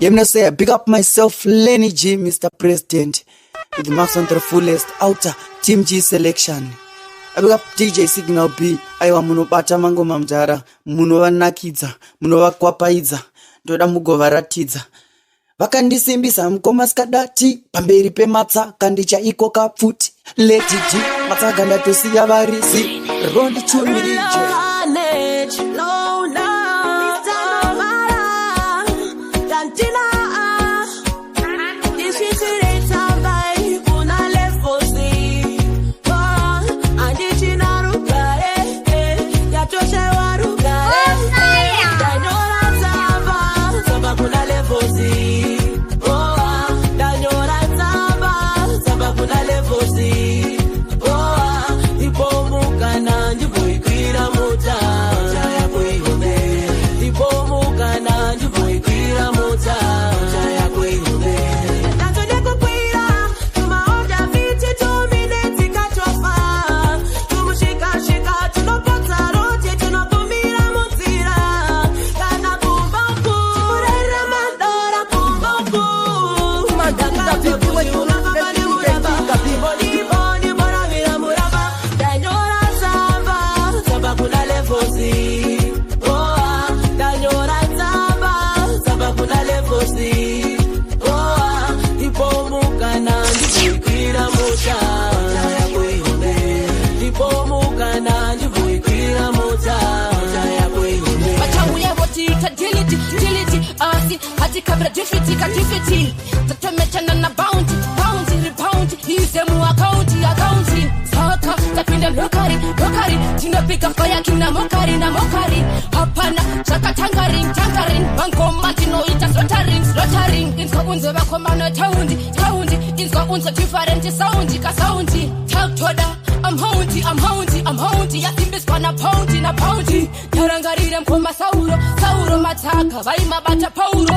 You know, say I big up myself, Lenny G, Mr. President, with Max on the fullest outer Team G selection. I big up DJ Signal B. Aiwa munobata mango mamjara, munowanakidza, munovakwapayidza, ndoda mugovaratidza. Vakandisimbisa mukoma skadati, pamberi pematsa kandicha iko kapfuti. Letiti, matsa gandatosiya varisi, rondi chumilije. Difficulty, tatomechana na bounty, rebound, izemu accounting, saka, tapinda lokari, tinapika fire kina mokari, hapana, chaka tangaring, banko matino ita slaughtering, insko unze bakomano taundi, insko unze different sound, talk toda, I'm haunty, yasimbis kwa na poundi, tarangarire mkoma sauro mataka, vaima bata pauro,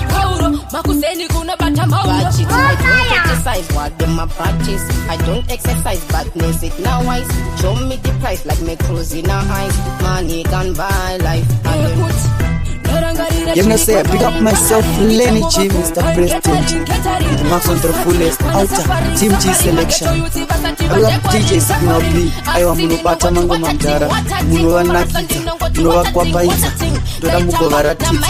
Kauro, makuseni kuna bata mauro. I don't criticize what them a practice. I don't exercise badness, it now wise. Show me the price like me cruising a ice. Money can buy life. You know, say I pick up myself, Lenny G, Mr. President, with Max on the fullest outer Team G selection. I love DJ Signal B. Aiwa munobata mango mamjara, munowanakidza, munovakwapayidza, ndoda mugovaratidza.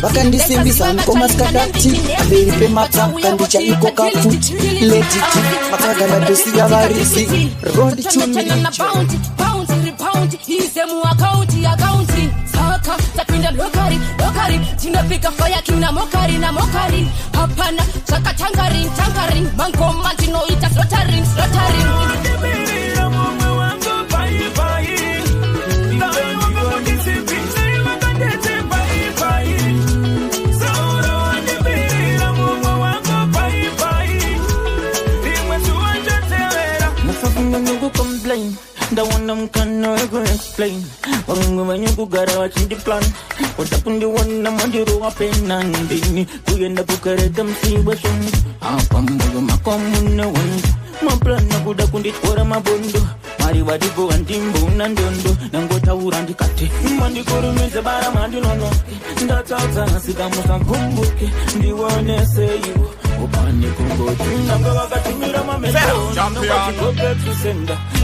Vakandisimbisa mukoma skadati, pamberi pematsa kandicha iko kapfuti. Letiti, matsa gandatosiya varisi, rondi chumilije. Izemu accounting, saka, tapinda lokari, tinapika fire kina mokari, hapana, chaka tangaring, banko matino ita slaughtering. The one I'm gonna go explain. When you go gara watching the plan. What happened the one I'm on the road up in Nandini. We end up at them see what's on. Apambo makomuna one. My plan na kuda kundi kora mabondo. Mari wadi go antimbo nandondo. Nango taurandi kate. Mandi koro meze bara mandi nono. Ndata sika musa kumbuke. Ndiwane say you. Opani kungo tunanga wakatimira mamendo. Champion.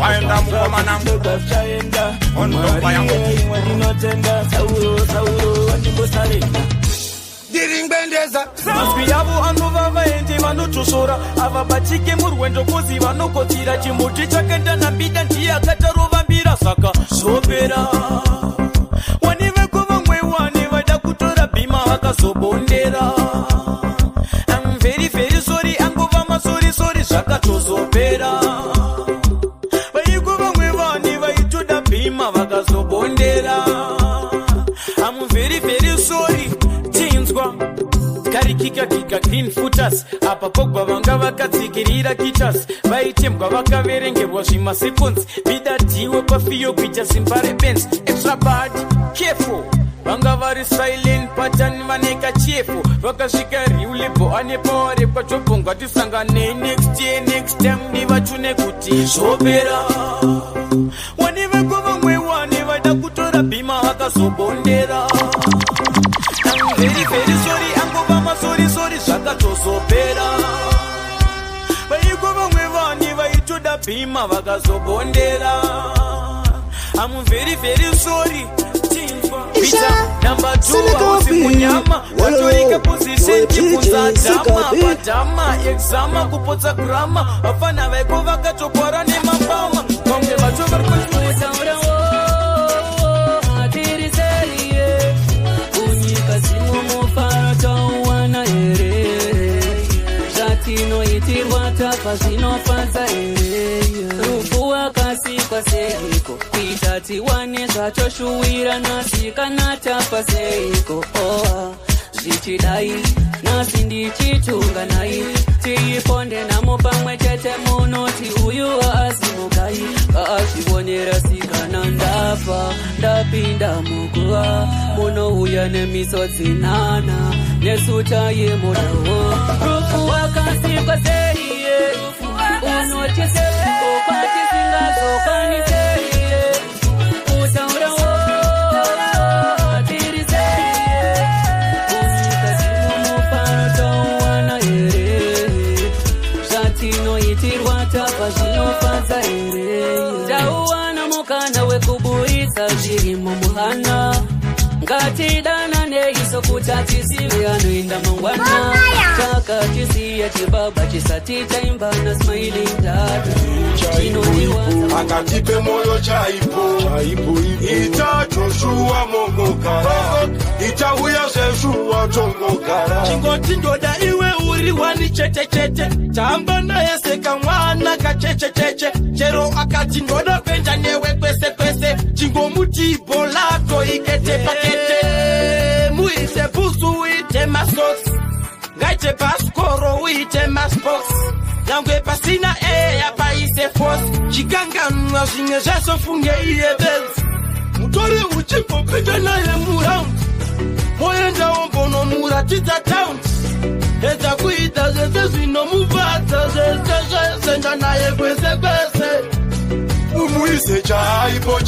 Wind up woman and chaenda. On the fire. When you not tender. Sauro. Antimbo salenda. Diring bendeza. Maspiabu anuva vaende vanutusora. Ava batike murwendo kozi vanokotira. Chimuti chakenda na bida ntia katarova mbira saka. Sobera. Wanive kuva mwewani vada kutora bima haka sobondera. I'm very sorry. Anguva masori shaka tozopera. Vaikuva mwewani vaituda bima vaka sobondera. I'm very sorry. Kika green footers. Apa pogba vanga vakatsikirira kitas. Vaitembwa vakaverengerwa zvimaseconds. Vidatiwe pafiyo kuita simpare bands. Extra bad, careful. Vanga vari silent pattern vaneka cheerful. Vakasvika riulipo ane power repachopongwa tisangane next time nivachune kuti zvopera. Wanive kuva mwewani vada kutora bhima vakazobondera. feri sori angova masori zvakatozopera. Vaiko vamwe vani vaitoda bhima vakazobondera. I'm very sorry. Pizza number 2 hausi munyama. Watorika position chipunza dama. Padama exama kupotsa grama. Vafana vaiko vakatopora nemambama. Vamwe vacho vari kutaura atiri serie. Unyika simo mufaro tauwana here. Zvatinoitirwa tapa zvinofadza here. Rufu wakasikwa seiko kuita tiwane zvatoshuwira nhasi kana tafa seiko. Zvichidai nhasi ndichitunga nai tiiponde namo pamwe chete munoti uyu haasimukai. Kaazvionera sikana ndafa ndapinda muguva munouya nemisodzi nana nesuta yemudawo. Rufu wakasikwa serie unoti seiko kwatisingazokwaniseiye utaurawo tiri serie. Unyika simumufaro tauwana here. Zvatinoitirwa tapa zvinofadza here. Tauwana mukana wekuburitsa zviri mumuhana. Ngatidanane iso kuti tizive anoenda mangwana. Takatisiya chibaba chisati chaimbana smiling dad. Akatipe moyo chaipo ita Joshua mongokara ita uya Joshua tongokara. Chingoti ndoda iwe uri wani chete tamba naye seka mwana kacheche chero akati ndoda kwenda newe kwese chingomuti bolako ikete pakete. Muise busu uite masos ngaite paskoro uite masbox nangwe pasina apa ise force chikanganwa zvimwe zvasofunge iye bells. Mutori uchipopinda naye muround moenda ombonomuratidza towns. Eza kuita zvese zvinomubvadza zvese senda naye kwese umuise chaipo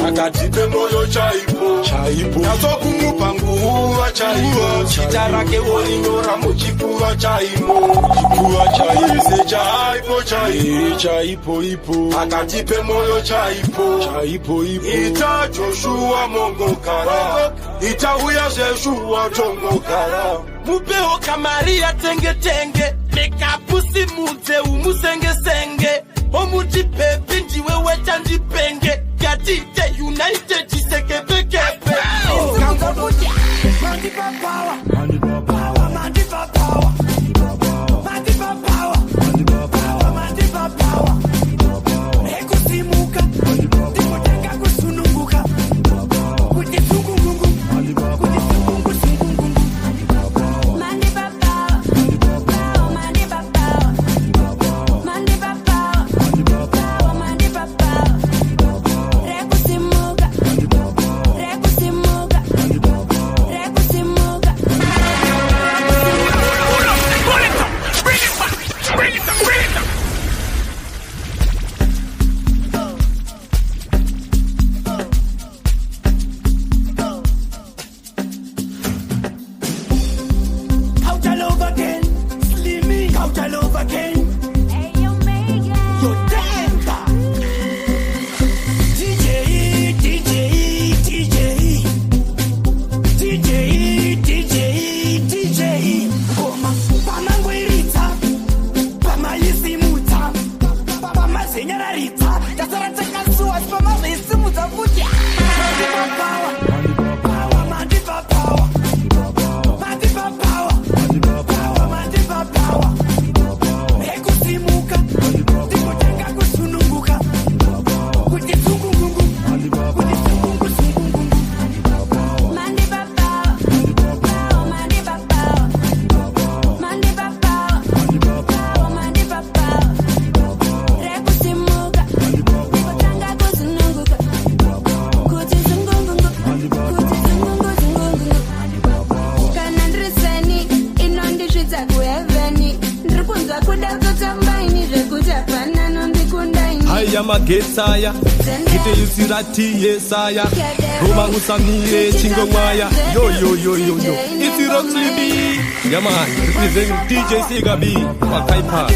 akatipe moyo chaipo nazokumupa nguva chaipo chita rake worinyora muchipfuva umuise chaipo akatipe moyo chaipo ita Joshua mongokara ita uya Joshua tongokara. Mupeho kamaria tenge mekapusi mudze umusenge omuti pepi ndiwe wetandipenge gatite united chisekepekepe. ya magetsaya kite yusirati yesaya Roma usamire chingo mwaya yo it's Rock Libby yeah man representing DJ Sega B Wakaipa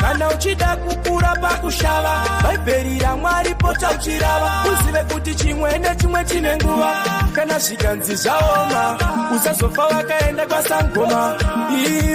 kana uchida kukura pakushava vaiberira mwari pota uchirava uzive kuti chimwe nechimwe chine nguva kana zvikanzi zvaoma usazofa wakaenda kwasangoma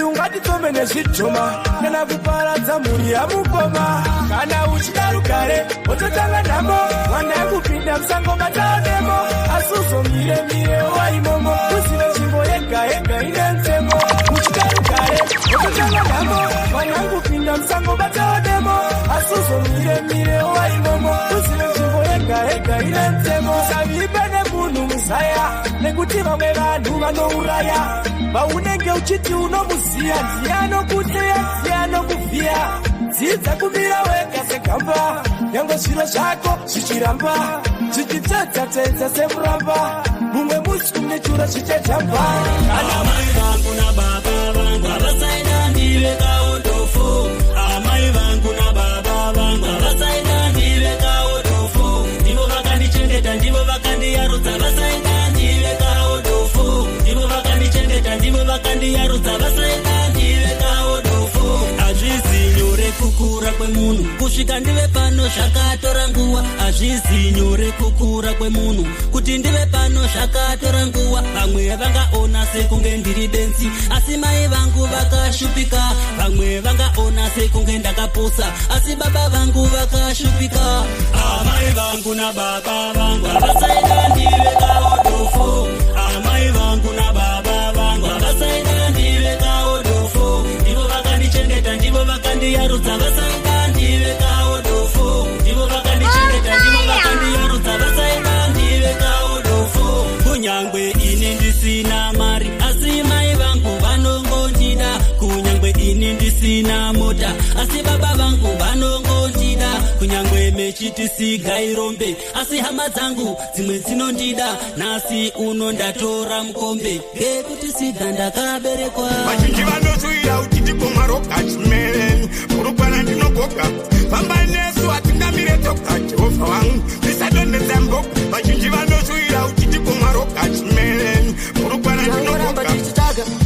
ungatitsombe nezvidhoma kana kuparadza mhuri yamukoma kana uchida rugare wototanga nhamo mwana yakupinda musango bataodemo asi uzomire waimomo uzive nzvimbo yega ine mtemo uchida rugare wototanga nhamo mwana yakupinda musango bataodemo asi uzomire waimomo uzive nzvimbo yega ine mtemo savipe nemunhu muzaya nekuti vamwe vanhu vanouraya vaunenge uchiti unomuziya ndiye anokuteya ndiye anokuvhiya dzidza kumira wega segamba nyangwe zviro zvako zvichiramba zvichitedza semuramba mumwe musi kumne chura zvichejamba kana mai vangu nababa vangu avasaida ndive kaotofu amai vangu nababa vangu avasaida ndive kaotofu ndivo vakandichengeta ndivo vakandiyarudza vasaida ndive kaotofu ndivo vakandichengeta ndivo vakandiyarudza vasaida ndive kaotofu hazvizi nyore kukura kwemunhu kusvika ndive pano zvakatora nguva hazvizi nyore kukura kwemunhu kuti ndive pano zvakatora nguva vamwe vangaona sekunge ndiri benzi asi mai vangu vakashupika vamwe vangaona sekunge ndakapusa asi baba vangu vakashupika amai vangu nababa vangu avasaida ndive kaotofu amai vangu nababa vangu avasaida ndive kaotofu ndivo vakandichengeta ndivo vakandiyarudza vasaida ndive kaotofu ndivo vakandichengeta ndivo vakandiyarudza vasaida ndive kaotofu kunyangwe ini ndisina mari asi mai vangu vanongondida kunyangwe ini ndisina mota asi baba vangu vanongondida kunyangwe mechitisigai rombe asi hama dzangu dzimwe dzinondida nasi uno ndatora mukombe ngekuti siga ndakaberekwa vazhinji vanozuira uchiti komaroka chimeren urukwana ndinogoka pamba nesu hatingamire toka jehovha wangu ndisadonedza mboka vazhinji vanozuira uchiti komaroka chimeren urukwana ndinogoka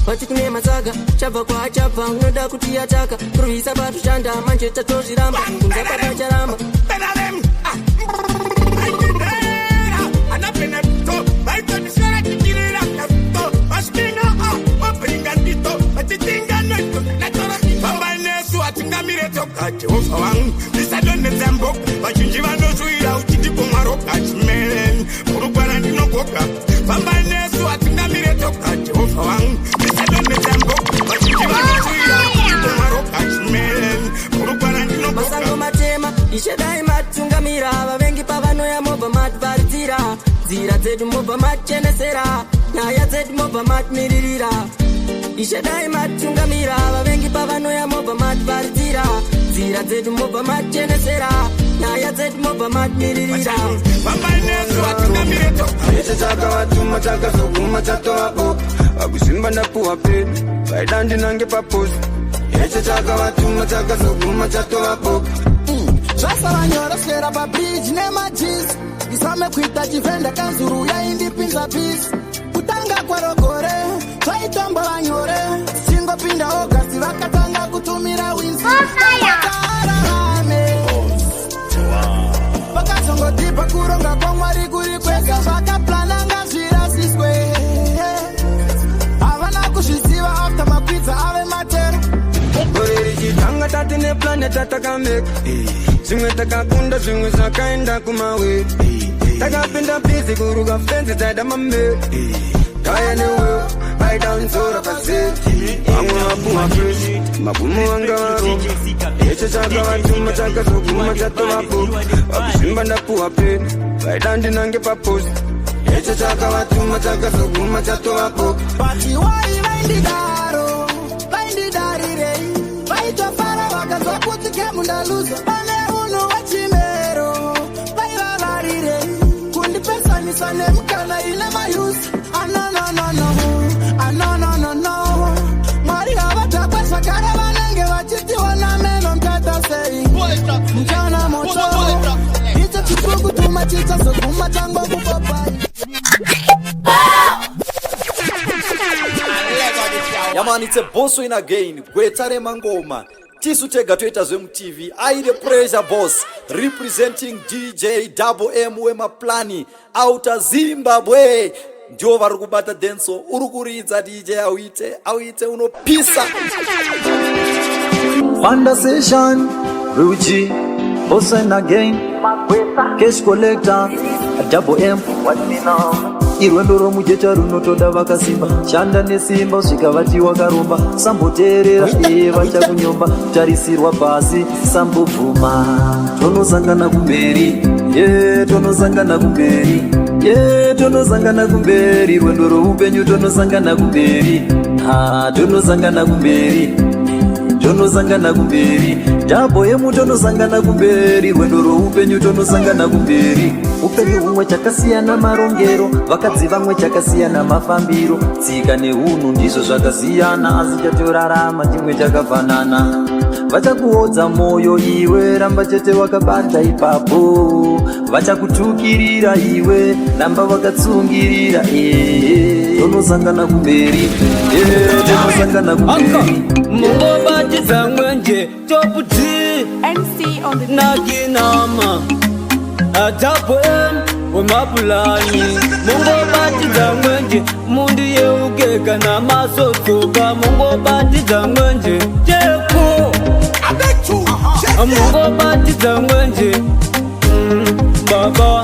vati kune matsaga chabva kwachabva unoda kuti yataka kurwisa patushanda manje tatozviramba kunza patacharamba jehovha wangu ndisadonedza mboka vazhinji vanozuira uchiti komaroka chimeren urukwana ndinogoka pamba nesu hatingamire toka jehovha wangu ndisadonedza mboka vazhinji vanozuira uchiti komaroka chimeren urukwana ndinogoka masango matema ishedai matungamira mobva machenesera nyaya dzedu mobva matimiririra ishadai matungamira vavengi pavanoya mobva mativaridzira nzira dzedu mobva machenesera nyaya dzedu mobva matimiririra ichi chakavatuma chakazoguma chatovapo vakusimba ndapuwa pe vaida ndinange paposi ichi chakavatuma chakazoguma chatovapo zvasavanyoroswera pabridge nemajisi isame kuita chivenda kanzuru yaindipinza pisi kutanga kwarogore zvaitombo vanyore chingopinda ogasi vakatanga kutumira winsi vakazongotipa kuronga kwamwari kuri kwega vakaplananga zvirasiswe havana kuzviziva after mapidza ave matero gore richitanga tatine planeta takameka zvimwe takakunda zvimwe zvakaenda kumawe takapinda bizi kuruka fenzi dzaida mamere kaya newewo vaida nzora pazeti vamwe vapuwa freshi magumo vanga varoka icho chakavatuma chakazoguma chatovapo vakusimba ndapuwa peni vaida ndinange paposi icho chakavatuma chakazoguma chatovapo bati wai vaindidaro vaindidarirei vaitofara vakazwa kuti kemundaluza pane unhu wachimero vaivavarirei kundipesanisa nemukana ine mayusi anononono mwari havatakwa zvakare vanenge vachitiona meno mtata sei mchana moto icho chikukutuma chichazoguma changokupapai Yeah man, it's a boss win again. Gwetare Mangoma. Tisu tega toita zwemu TV. I the pressure boss representing DJ Double M Wema Plani out of Zimbabwe. Ndio vari kubata denso uri kuridza DJ awite unopisa. Fanda session Ruchi boss win again. Cash collector Double M irwendo romujecha runotoda vakasimba shanda nesimba usvika vati wakarumba samboteerera iye vachakunyomba tarisirwa pasi sambobvuma tonosangana kumberi tonosangana kumberi tonosangana kumberi rwendo roupenyu tonosangana kumberi tonosangana kumberi tonosangana kumberi Double M tonosangana kumberi rwendo roupenyu tonosangana kumberi upenyu humwe chakasiyana marongero vakadzi vamwe chakasiyana mafambiro tsika neunhu ndizvo zvakasiyana asi chatorarama chimwe chakafanana vachakuodza moyo iwe ramba chete wakabata ipapo vachakutukirira iwe ramba wakatsungirira tonosangana kumberi tonosangana kumberi mungobatidza mwenje toputi MC on the nakinama Double M wemapulani mungobatidza mwenje mundi yeugeka namasotsoka mungobatidza mwenje teko mungobatidza mwenje baba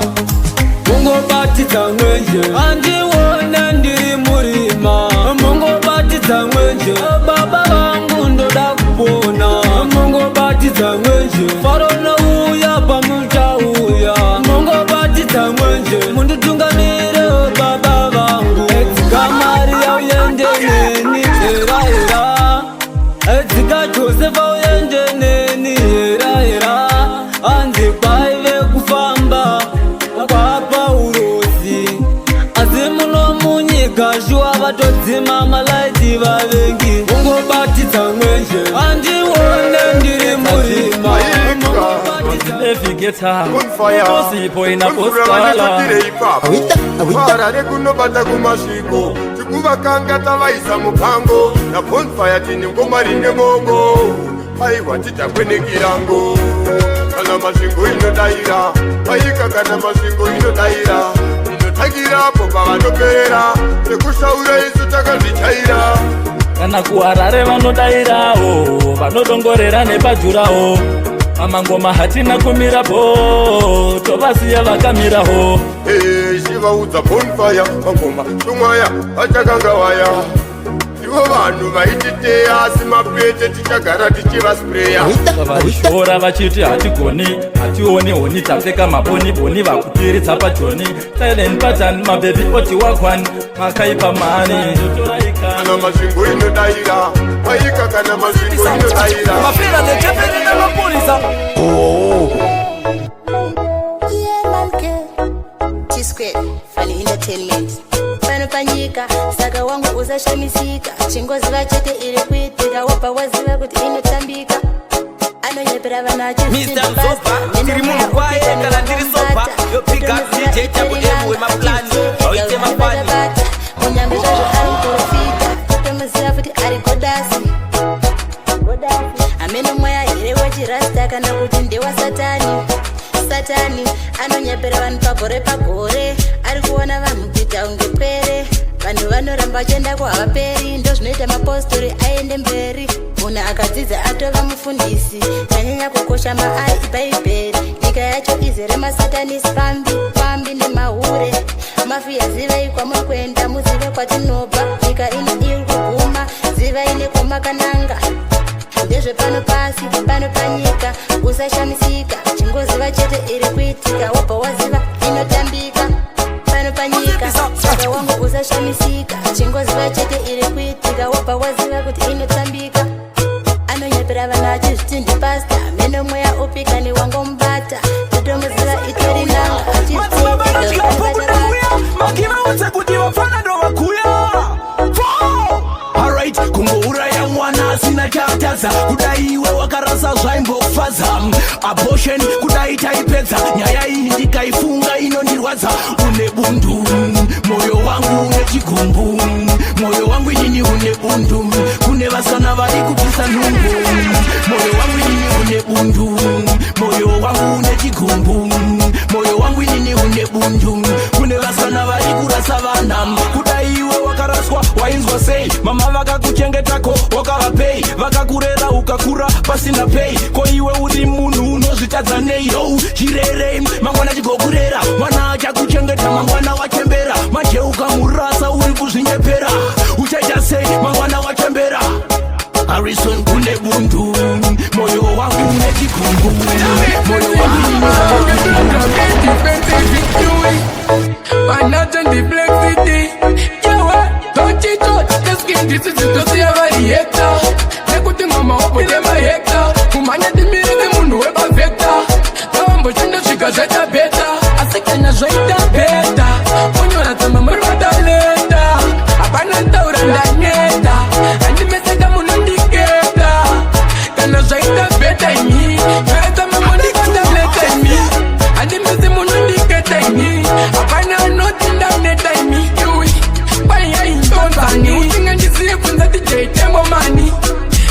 mungobatidza mwenje andiwona ndiri murima mungobatidza mwenje baba vangu ndoda kupona mungobatidza mwenje farona uya pamuchauya mungobatidza mwenje munditungamire baba vangu edzikamari yauyende neni heraera edzika josefa uyende neni heraera anzi kwaive kufamba kwapa urozi asi muno munyika shuwa vatodzima malaiti vavengi mungobatidza mwenje andiwone ndiri murima Efigeta Osipo inaposkala Varare kunobata kumasviko tikuvakanga tavaisa mupango na bonfire tini ngoma rine mongo aiwa titakwenekirango kana masvingo inodaira aika kana masvingo inodaira inotangirapo pavanoperera sekushaura isu takazvichaira kana kuharare vanodairawo vanodongorera nepajurawo amangoma hatina kumirapo tovasiya vakamiraho shivaudza bonfire mangoma tumwaya vachakanga vaya ivo vanhu vaititeya asi mapete tichagara tichivaspreya vaishora vachiti hatigoni hationi honi tapfeka maboni vakutiritsa pajoni silent pattern mabebi oti wakwani makaipa mani kana masvingo inodaira waika kana masvingo inodaira mafira netepekena mapolisa Funny entertainment panopanyika saka wangu usashamisika chingoziva chete iri kuitika wapa waziva kuti inotambika anonyepera vanacho Mr. Zopa tiri munhu kwaye kana tiri sopa yo pick up DJ Double M wemaplani oite mafani munyambi zvazvo ari kuprofita totomuziva futi ari godasi amene mweya here wechirasta kana kuti ndewa satani anonyepera vanhu pagore ari kuona vanhu kuita unge pere vanhu vanoramba vachienda kuhavaperi ndo zvinoita mapostori aende mberi munhu akadzidza atova mufundisi chanyanya kukosha maari ibhaibheri nyika yacho izere masatanisi pambi nemahure mafiya zivai kwamuri kuenda muzive kwatinobva nyika ino iri kuguma zivai nekwomakananga ndezve pano pasi pano panyika usashamisika chingoziva chete iri kuitika wabva waziva inotambika pano panyika saka wangu usashamisika chingoziva chete iri kuitika wabva waziva kuti inotambika anonyepera vanacho zvitindi pasta meno mweya upika newangomubata totomuziva itori nanga makimaudza kuti vafana ndovakuya alright kungouraya mwana asina chaatadza kudai iwe wakarasa zvaimbofaza abortion kudai taipedza nyaya iyi ndikaifunga inondirwadza une bundu moyo wangu une chigumbu moyo wangu inini une bundu kune vasana vari kupisa nhungu moyo wangu inini une bundu moyo wangu une chigumbu moyo wangu inini une bundu kune vasana vari kurasa vana kudai iwe wakaraswa wainzwa sei mama vakakuchengetako wakavapei vakakurera ukakura pasina pei ko iwe uri munhu unozvitadza neiro chirerei mangwana chigokurera mwana achakuchengeta mangwana wachembera manje ukamurasa uri kuzvinyepera uchaita sei mangwana wachembera Harrison kune bundu moyo wangu une chikungu moyo wangu the Black City. Don't you touch the skin, this is to see a varieta. Nekuti mama opo de maheta. Kumanya di mire de mundu weba veta. Kawambo chenda shika zeta beta. Asekanya zeta beta. Unyora tama mrata leta. Apana ntaura ndanyeta. Andi mesega munundiketa. Kana zeta beta imi. Veta mamondi kata leta imi. Andi mese munundiketa imi. Apana noti ndamneta imi. Utinga ndiziye kunza DJ Tembo mani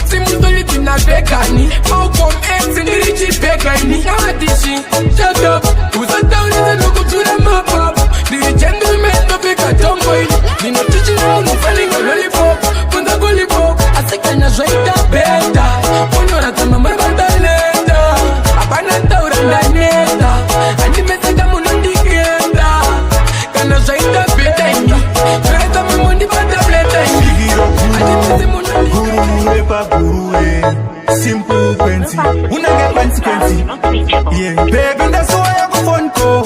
Simutoli tina vegani Malcolm X ndiri chipegani Nadishi, shut up Uzata uliza nukutura mapap Ndiri gentleman topika tomboy Nino chichi na munu falinga lollipop Kunza lollipop Asekanya zwaita beta Unyora tama mbarbata leta Apana taura ndaneta Andi mesega munu ndiketa Kana zwaita beta imi Vereta mamundi bata bleta imi Guru pa guru simple fancy. Una get fancy. Yeah, baby, that's why I go phone call.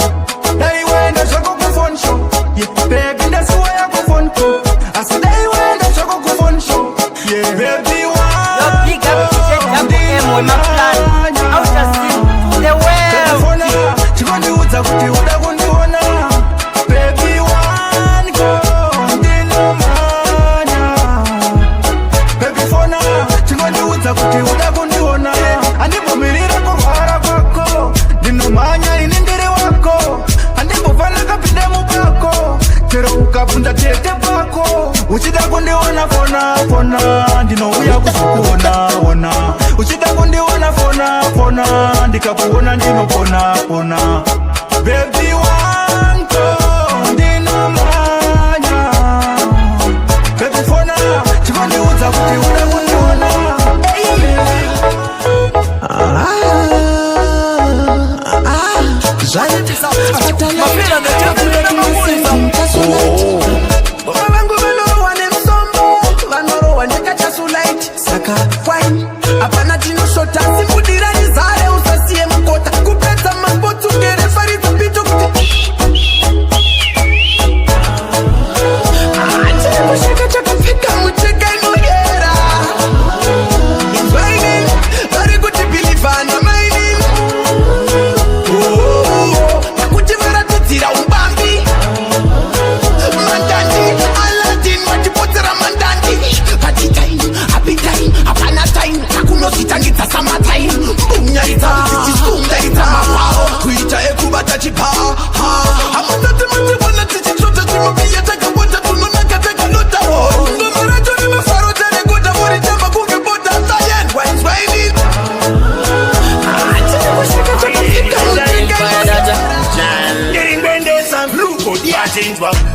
Hey, when the show go phone show. Yeah, baby, that's why I go phone call. I said, hey, when the show go phone show. Yeah, baby, why? Yo, pick up DJ M with my plan. Out to see the world. She gonna do what's up with you. What I gonna do now? Baby, one go. Kuti udakundiona andivumirira kurwara kwako ndinomhanya ini ndiri wako andimbofanira kapinda mupako chero ukapunda tete pako uchida kundiona fona ndinouya kuzokuona uchida kundiona fona ndikakuona ndinopona baby wanko ndinomhanya baby fona chikondiudza kuti udakundiona Baba wangu vano wane msombo, vano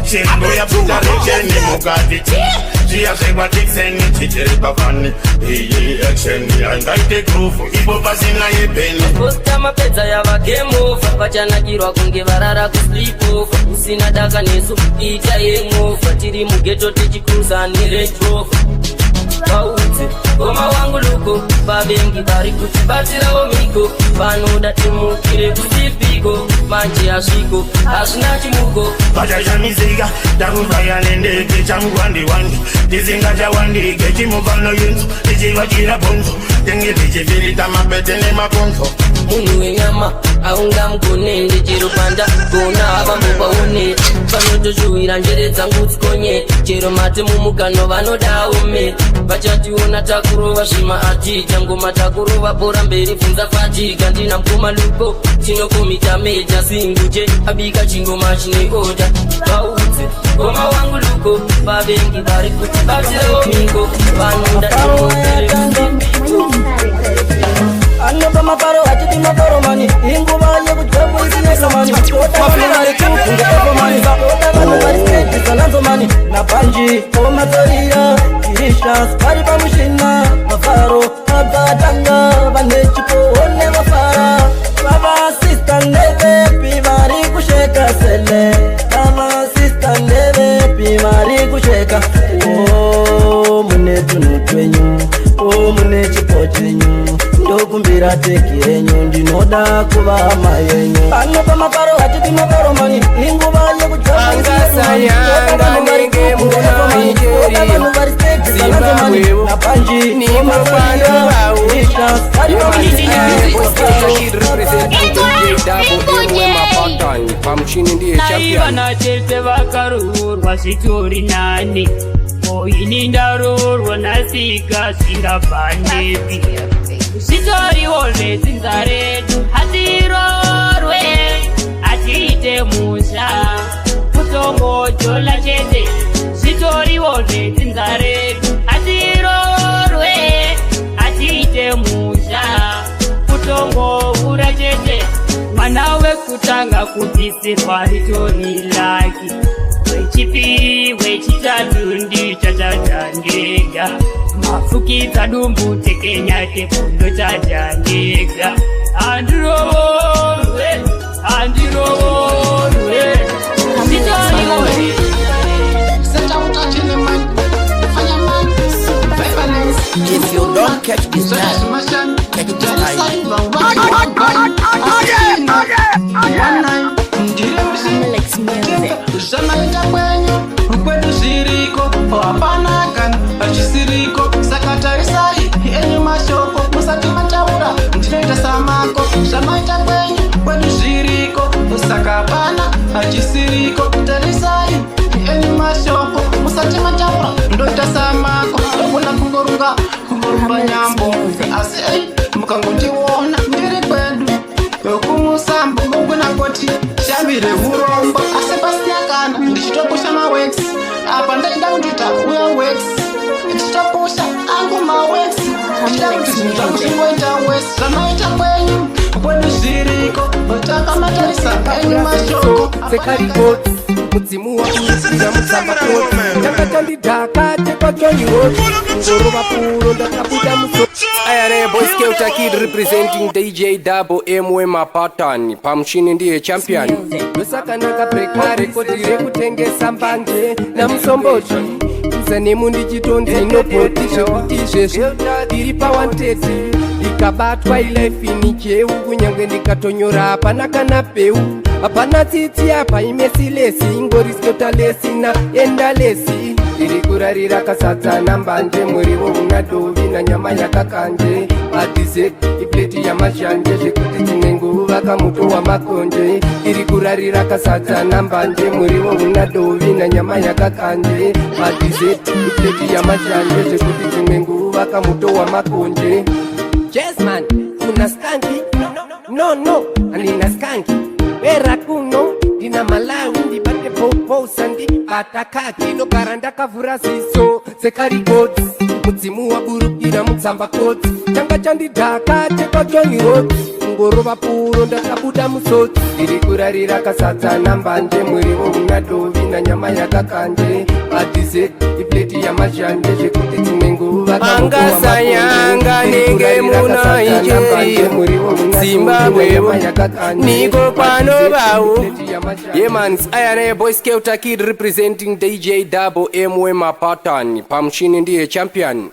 Shingo ya puta recheni mukati Chia segwa tikseni chichiri pavani Iyi actioni angaite groove Ibo pasina yepeni Posta mapedza yava game over Vachanakirwa kunge varara kusleep over Usina daka nesu ita hangover Tiri mugeto tichikuza ni Range Rover Vaudze goma wangu luko vavengi vari kutibatirawo miko vanoda timukire kusipiko manje asviko hazvina chimuko vachashamizika takuvaya nendege chamugwandiwandi tisingachawandike chimupano yinzo tichivachira bonzo tenge tichifirita mabete nemakonzo munhu wenyama aungamugone ndichirupanda gona avambopaone vanotoshuhwira njere dzangu dzikonye chero mate mumugano vanodawo me vachationa takurova zvima atita ngoma takurova bhora mberi bvunza fatika ndina mukoma luko chinokomita meja singuje abika chingoma chine oda vaudze goma wangu luko vavengi vari kuti batirawo miko vanoda Anopa maparo achiti maparo mani inguva yekujabu isinesa mani mafingari kupunga epo mani oda vanhu vari stage sananzo mani napanji omatorira irishas vari pamushina mafaro abvatanga vane chipoone mafara vava sista ndevepi vari kusheka sele vava sista ndevepi vari kusheka o mune tunhu twenyu o mune chipo chenyu ndokumbira teki yenyu ndinoda kuva hama yenyu anopa maparo achiti maparo mani inguva yekujaangasayanga nenge munaijeri zimbabwe napanji nimafana vau pamuchini ndiye naivana chete vakaroorwa zvitori nani moini ndaroorwa nasika zvingafanepi zvitoriwo zvedzinza redu hatirorwe hatiite musha kutongojola chete zvitoriwo zvedzinza redu hatirorwe hatiite musha kutongoura chete mwana wekutanga kubvisirwa ritori laki wechipiri wechitatu ndichatatandega mafukidza dumbu tekenya tepundo tatandega handirovorwe handirovorwe zitoriore If you don't catch this man, catch this Zamaita kwenyu ukwetu ziriko hapana achisiriko sakatarisai enyu mashoko musati mataura ndinoita samako zamaita kwenyu kwetu ziriko sakapana achisiriko tarisai enyu mashoko musati mataura ndoita samako kuna kungorumba nyambo asi mukangotiona ndiri kwedu yokumusambo mukunangoti shambire urombo asi pasiyakana ndichitopusha mawex apa ndaida kutita uya wex ndichitopusha angu mawex ndida kuti zvinhu zvangu zvingoita wes zvamaita kwenyu kwedu zviriko takamatarisa enyu mashoko sekarikoti mudzimu wakuisira mutsambakoti takatandidhaka tekwajoniwoti ngorova puro ndakabuda muso ayare boy scout kid representing DJ Double M wema pattern pamuchini ndiye champion dosakanaka breka rekodi rekutengesa mbanje namusomboti uzanemu ndichitonzi inopoti zvekutizvezve iri pawanteti ikabatwa ilaifini cheu kunyange ndikatonyora hapana kana peu hapana tsitsi apa imesilesi ingoriskota lesina endalesi iri kurarira kasadzana mbanje muriwo una dovi na nyama yakakanje adise ipleti yamashanje zvekuti dzimwe nguva kamuto wamakonje iri kurarira kasadzana mbanje muriwo una dovi na nyama yakakanje adise ipleti yamashanje zvekuti dzimwe nguva kamuto wamakonje Jasman, una skanki? No, andina skanki Vera kuno, dina malawi ndibate popo sandi Batakaki no garanda kavura ziso Sekari gods, mudzimu waburukira mutsamba koti changa chandidhaka chekwajoniroti ngorova puro ndakabuda musoti ndiri kurarira kasadza nambanje muriwo una dovi nanyama yakakanje adhize ipleti yamazhanje zvekuti dzimwe nguva mangasanyanga nenge muna injeri zimbabwevo niko kwanovawo yemans ayana boy scout kid representing DJ Double M wemapatani pamushini ndiye champion